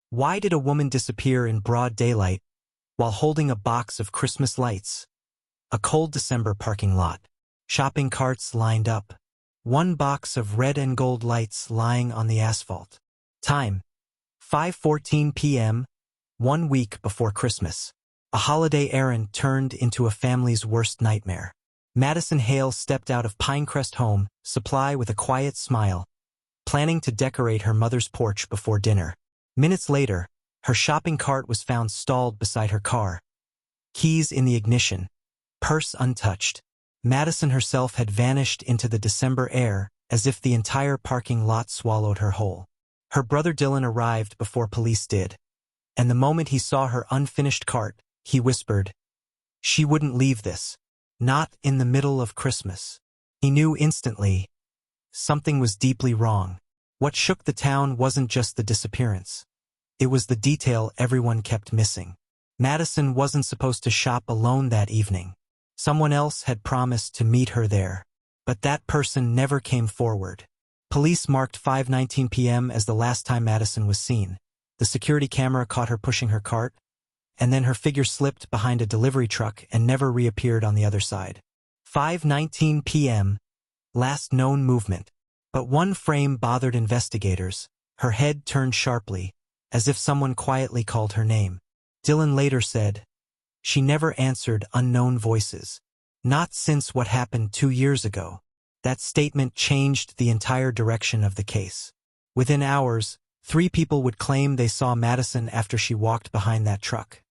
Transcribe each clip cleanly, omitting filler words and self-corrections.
Why did a woman disappear in broad daylight while holding a box of Christmas lights? A cold December parking lot. Shopping carts lined up. One box of red and gold lights lying on the asphalt. Time: 5:14 p.m., 1 week before Christmas. A holiday errand turned into a family's worst nightmare. Madison Hale stepped out of Pinecrest home supply with a quiet smile, planning to decorate her mother's porch before dinner. Minutes later, her shopping cart was found stalled beside her car. Keys in the ignition. Purse untouched. Madison herself had vanished into the December air, as if the entire parking lot swallowed her whole. Her brother Dylan arrived before police did, and the moment he saw her unfinished cart, he whispered, "She wouldn't leave this. Not in the middle of Christmas." He knew instantly something was deeply wrong. What shook the town wasn't just the disappearance. It was the detail everyone kept missing. Madison wasn't supposed to shop alone that evening. Someone else had promised to meet her there, but that person never came forward. Police marked 5:19 p.m. as the last time Madison was seen. The security camera caught her pushing her cart, and then her figure slipped behind a delivery truck and never reappeared on the other side. 5:19 p.m., last known movement. But one frame bothered investigators. Her head turned sharply, as if someone quietly called her name. Dylan later said, "She never answered unknown voices. Not since what happened 2 years ago." That statement changed the entire direction of the case. Within hours, 3 people would claim they saw Madison after she walked behind that truck.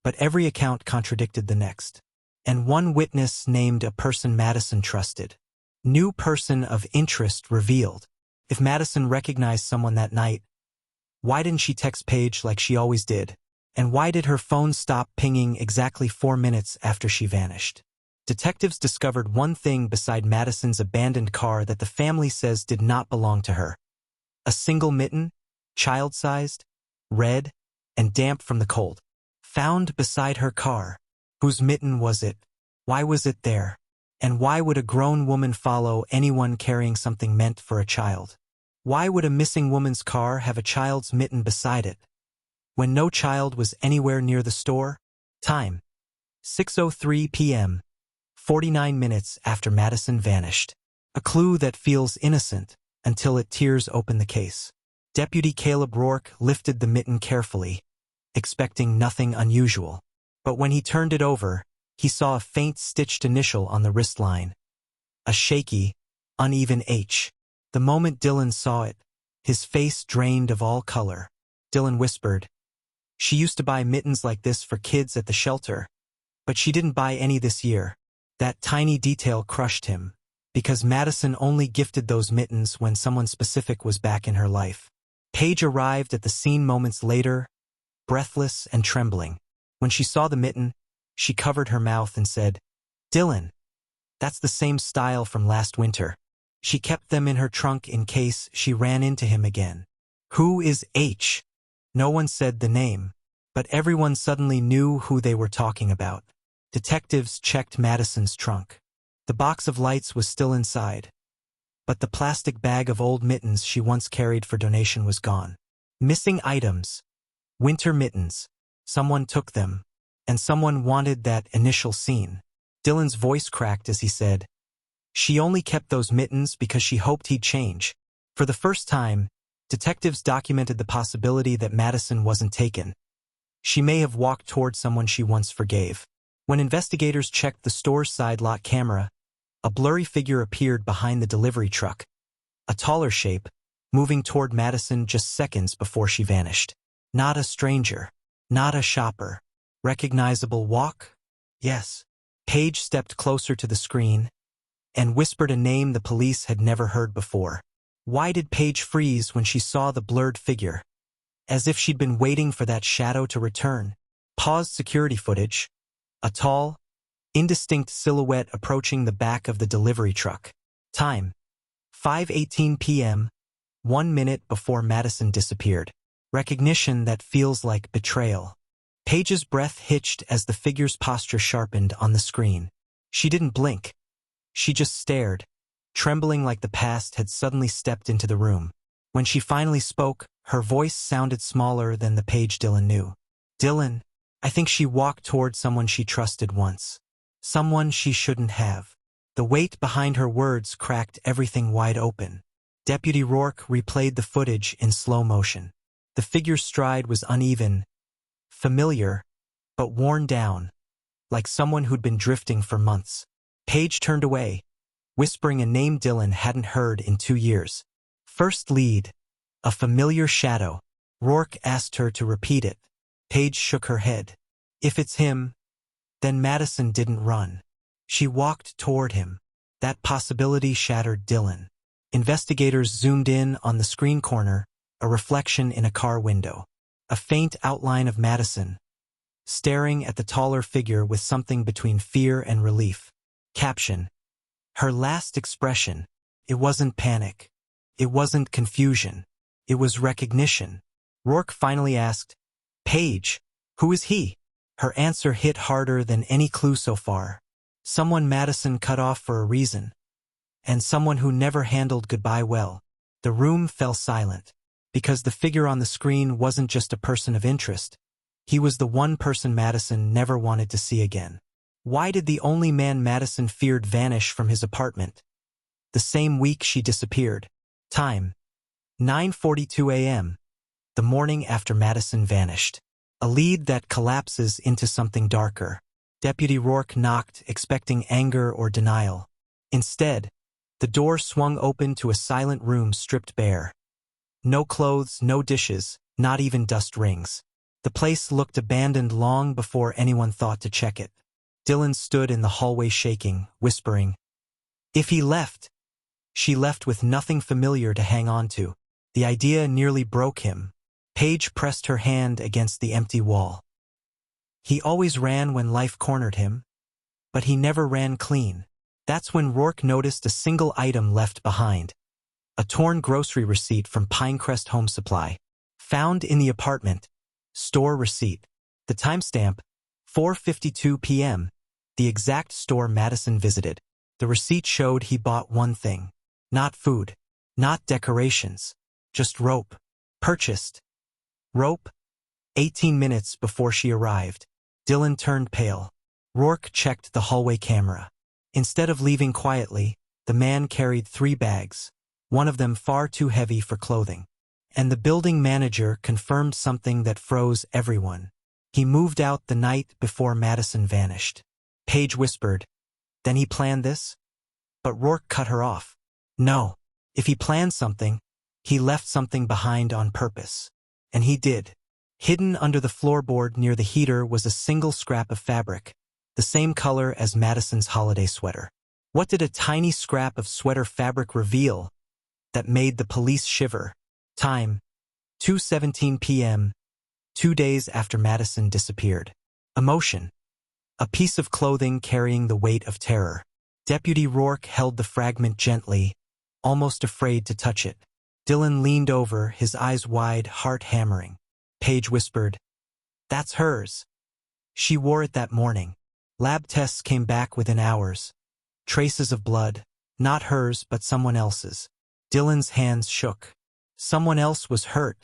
But every account contradicted the next. And one witness named a person Madison trusted. New person of interest revealed. If Madison recognized someone that night, why didn't she text Paige like she always did? And why did her phone stop pinging exactly 4 minutes after she vanished? Detectives discovered one thing beside Madison's abandoned car that the family says did not belong to her. A single mitten, child-sized, red, and damp from the cold. Found beside her car. Whose mitten was it? Why was it there? And why would a grown woman follow anyone carrying something meant for a child? Why would a missing woman's car have a child's mitten beside it, when no child was anywhere near the store? Time: 6:03 p.m., 49 minutes after Madison vanished. A clue that feels innocent until it tears open the case. Deputy Caleb Rourke lifted the mitten carefully, expecting nothing unusual. But when he turned it over, he saw a faint stitched initial on the wrist line. A shaky, uneven H. The moment Dylan saw it, his face drained of all color. Dylan whispered, "She used to buy mittens like this for kids at the shelter, but she didn't buy any this year." That tiny detail crushed him, because Madison only gifted those mittens when someone specific was back in her life. Paige arrived at the scene moments later, breathless and trembling. When she saw the mitten, she covered her mouth and said, "Dylan, that's the same style from last winter." She kept them in her trunk in case she ran into him again. Who is H? No one said the name, but everyone suddenly knew who they were talking about. Detectives checked Madison's trunk. The box of lights was still inside, but the plastic bag of old mittens she once carried for donation was gone. Missing items. Winter mittens. Someone took them, and someone wanted that initial scene. Dylan's voice cracked as he said, "She only kept those mittens because she hoped he'd change." For the first time, detectives documented the possibility that Madison wasn't taken. She may have walked toward someone she once forgave. When investigators checked the store's side lot camera, a blurry figure appeared behind the delivery truck. A taller shape, moving toward Madison just seconds before she vanished. Not a stranger. Not a shopper. Recognizable walk? Yes. Paige stepped closer to the screen and whispered a name the police had never heard before. Why did Paige freeze when she saw the blurred figure? As if she'd been waiting for that shadow to return. Paused security footage. A tall, indistinct silhouette approaching the back of the delivery truck. Time: 5:18 p.m., 1 minute before Madison disappeared. Recognition that feels like betrayal. Paige's breath hitched as the figure's posture sharpened on the screen. She didn't blink. She just stared, trembling like the past had suddenly stepped into the room. When she finally spoke, Her voice sounded smaller than the Paige Dylan knew. Dylan, I think she walked toward someone she trusted once. Someone she shouldn't have. The weight behind her words cracked everything wide open. Deputy Rourke replayed the footage in slow motion. The figure's stride was uneven, familiar, but worn down, like someone who'd been drifting for months. Paige turned away, whispering a name Dylan hadn't heard in 2 years. First lead, a familiar shadow. Rourke asked her to repeat it. Paige shook her head. If it's him, then Madison didn't run. She walked toward him. That possibility shattered Dylan. Investigators zoomed in on the screen corner, a reflection in a car window. A faint outline of Madison, staring at the taller figure with something between fear and relief. Caption: her last expression. It wasn't panic. It wasn't confusion. It was recognition. Rourke finally asked, Paige, who is he? Her answer hit harder than any clue so far. Someone Madison cut off for a reason. And someone who never handled goodbye well. The room fell silent, because the figure on the screen wasn't just a person of interest. He was the one person Madison never wanted to see again. Why did the only man Madison feared vanish from his apartment? The same week she disappeared. Time: 9:42 a.m. The morning after Madison vanished. A lead that collapses into something darker. Deputy Rourke knocked, expecting anger or denial. Instead, the door swung open to a silent room stripped bare. No clothes, no dishes, not even dust rings. The place looked abandoned long before anyone thought to check it. Dylan stood in the hallway shaking, whispering, if he left, she left with nothing familiar to hang on to. The idea nearly broke him. Paige pressed her hand against the empty wall. He always ran when life cornered him, but he never ran clean. That's when Rourke noticed a single item left behind. A torn grocery receipt from Pinecrest Home Supply. Found in the apartment. Store receipt. The timestamp, 4:52 p.m., the exact store Madison visited. The receipt showed he bought one thing. Not food. Not decorations. Just rope. Purchased. Rope. 18 minutes before she arrived. Dylan turned pale. Rourke checked the hallway camera. Instead of leaving quietly, the man carried 3 bags, one of them far too heavy for clothing. And the building manager confirmed something that froze everyone. He moved out the night before Madison vanished. Paige whispered, then he planned this? But Rourke cut her off. No. If he planned something, he left something behind on purpose. And he did. Hidden under the floorboard near the heater was a single scrap of fabric, the same color as Madison's holiday sweater. What did a tiny scrap of sweater fabric reveal that made the police shiver? Time: 2:17 p.m., 2 days after Madison disappeared. Emotion: a piece of clothing carrying the weight of terror. Deputy Rourke held the fragment gently, almost afraid to touch it. Dylan leaned over, his eyes wide, heart hammering. Paige whispered, that's hers. She wore it that morning. Lab tests came back within hours. Traces of blood, not hers but someone else's. Dylan's hands shook. Someone else was hurt.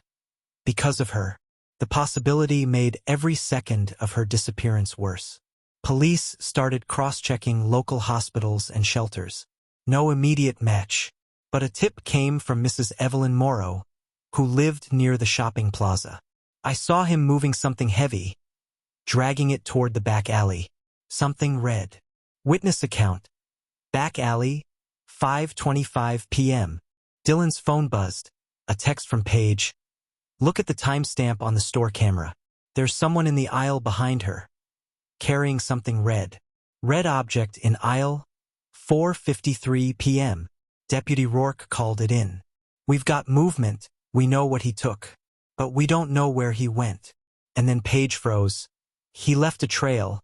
Because of her. The possibility made every second of her disappearance worse. Police started cross-checking local hospitals and shelters. No immediate match. But a tip came from Mrs. Evelyn Morrow, who lived near the shopping plaza. I saw him moving something heavy, dragging it toward the back alley. Something red. Witness account. Back alley, 5:25 p.m. Dylan's phone buzzed. A text from Paige. Look at the timestamp on the store camera. There's someone in the aisle behind her, carrying something red. Red object in aisle, 4:53 p.m. Deputy Rourke called it in. We've got movement, we know what he took, but we don't know where he went. And then Paige froze. He left a trail,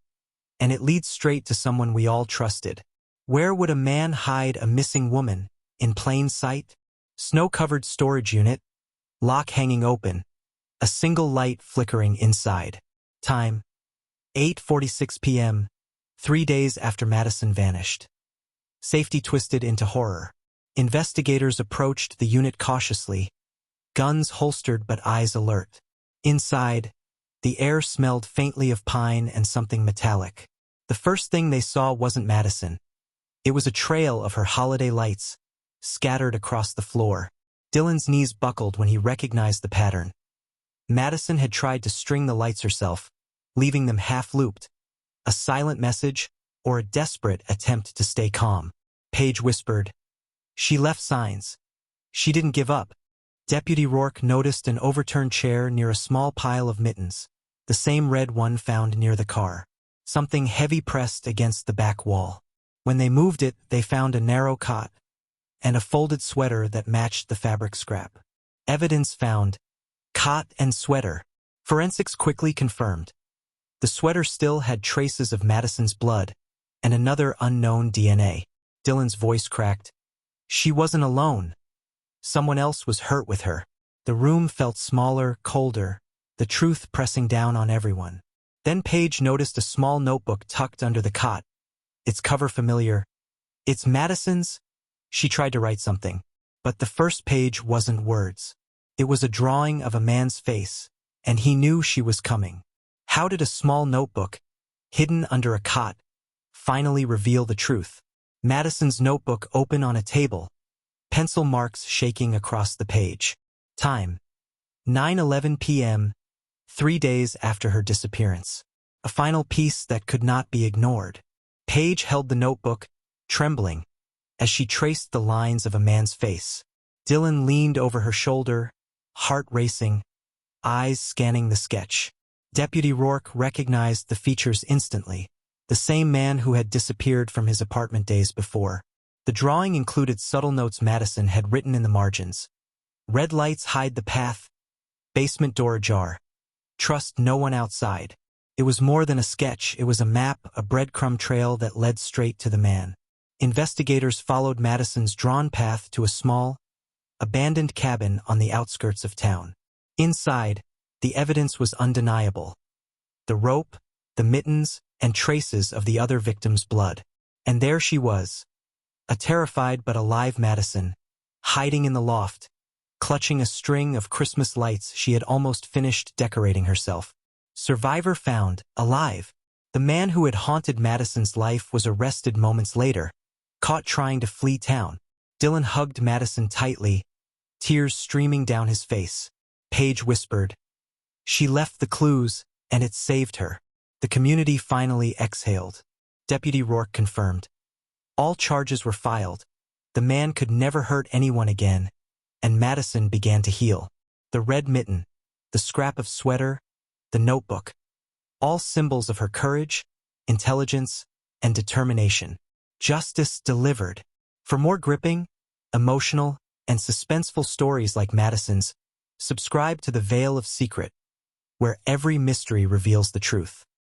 and it leads straight to someone we all trusted. Where would a man hide a missing woman? In plain sight? Snow-covered storage unit, lock hanging open, a single light flickering inside. Time: 8:46 p.m., 3 days after Madison vanished. Safety twisted into horror. Investigators approached the unit cautiously, guns holstered but eyes alert. Inside, the air smelled faintly of pine and something metallic. The first thing they saw wasn't Madison. It was a trail of her holiday lights, scattered across the floor. Dylan's knees buckled when he recognized the pattern. Madison had tried to string the lights herself, leaving them half-looped. A silent message, or a desperate attempt to stay calm. Paige whispered. She left signs. She didn't give up. Deputy Rourke noticed an overturned chair near a small pile of mittens, the same red one found near the car. Something heavy pressed against the back wall. When they moved it, they found a narrow cot and a folded sweater that matched the fabric scrap. Evidence found. Cot and sweater. Forensics quickly confirmed. The sweater still had traces of Madison's blood and another unknown DNA. Dylan's voice cracked. She wasn't alone. Someone else was hurt with her. The room felt smaller, colder, the truth pressing down on everyone. Then Paige noticed a small notebook tucked under the cot. Its cover familiar. It's Madison's? She tried to write something, but the first page wasn't words. It was a drawing of a man's face, and he knew she was coming. How did a small notebook, hidden under a cot, finally reveal the truth? Madison's notebook open on a table, pencil marks shaking across the page. Time: 9:11 p.m., 3 days after her disappearance. A final piece that could not be ignored. Paige held the notebook, trembling, as she traced the lines of a man's face. Dylan leaned over her shoulder, heart racing, eyes scanning the sketch. Deputy Rourke recognized the features instantly, the same man who had disappeared from his apartment days before. The drawing included subtle notes Madison had written in the margins. Red lights hide the path. Basement door ajar. Trust no one outside. It was more than a sketch. It was a map, a breadcrumb trail that led straight to the man. Investigators followed Madison's drawn path to a small, abandoned cabin on the outskirts of town. Inside, the evidence was undeniable. The rope, the mittens, and traces of the other victim's blood. And there she was, a terrified but alive Madison, hiding in the loft, clutching a string of Christmas lights she had almost finished decorating herself. Survivor found, alive. The man who had haunted Madison's life was arrested moments later, caught trying to flee town. Dylan hugged Madison tightly, tears streaming down his face. Paige whispered. She left the clues, and it saved her. The community finally exhaled. Deputy Rourke confirmed. All charges were filed. The man could never hurt anyone again, and Madison began to heal. The red mitten, the scrap of sweater, the notebook, all symbols of her courage, intelligence, and determination. Justice delivered. For more gripping, emotional, and suspenseful stories like Madison's, subscribe to The Veil of Secret, where every mystery reveals the truth.